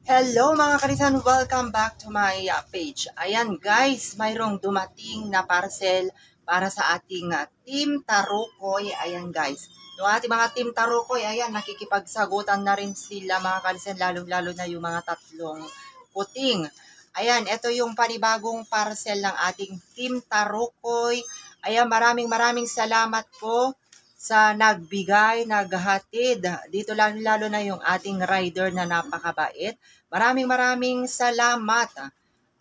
Hello mga karisan, welcome back to my page. Ayan guys, mayroong dumating na parcel para sa ating Team Tarukoy. Ayan guys, yung ating mga Team Tarukoy, ayan, nakikipagsagutan na rin sila mga karisan, lalo-lalo na yung mga tatlong puting. Ayan, ito yung panibagong parcel ng ating Team Tarukoy. Ayan, maraming salamat po sa nagbigay, naghatid. Dito lalo na yung ating rider na napakabait. Maraming salamat.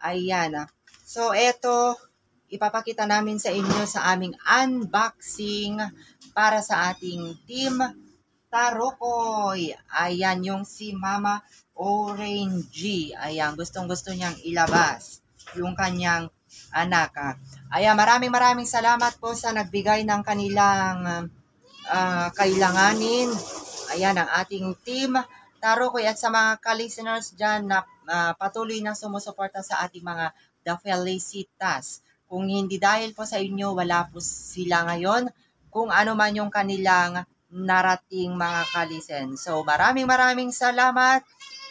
Ayan. So, eto, ipapakita namin sa inyo sa aming unboxing para sa ating Team Tarokoy. Ayan, yung si Mama Orange. Ayan, gustong-gusto niyang ilabas yung kanyang anak. Ayan, maraming salamat po sa nagbigay ng kanilang kailanganin. Ayan, ang ating team Tarokoy at sa mga ka-listeners dyan na patuloy na sumusuporta sa ating mga The Felicitas. Kung hindi dahil po sa inyo, wala po sila ngayon. Kung ano man yung kanilang narating mga kalisen. So, maraming salamat,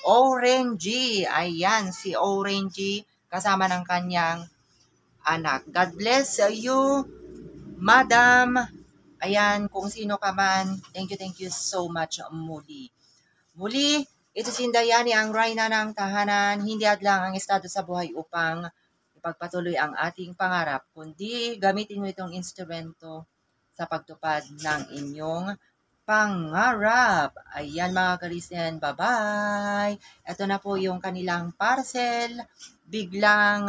Orange. Ayan, si Orange kasama ng kanyang anak. God bless you, Madam. Ayan, kung sino ka man, thank you so much muli. Muli, ito si Dayani ang Rayna ng tahanan, hindi adlang ang estado sa buhay upang ipagpatuloy ang ating pangarap, kundi gamitin mo itong instrumento sa pagtupad ng inyong pangarap. Ayan mga kalisen, bye-bye! Ito na po yung kanilang parcel. Bigla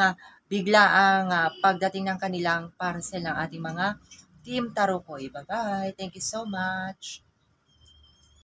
ang pagdating ng kanilang parcel ng ating mga Team Tarukoy. Bye-bye! Thank you so much!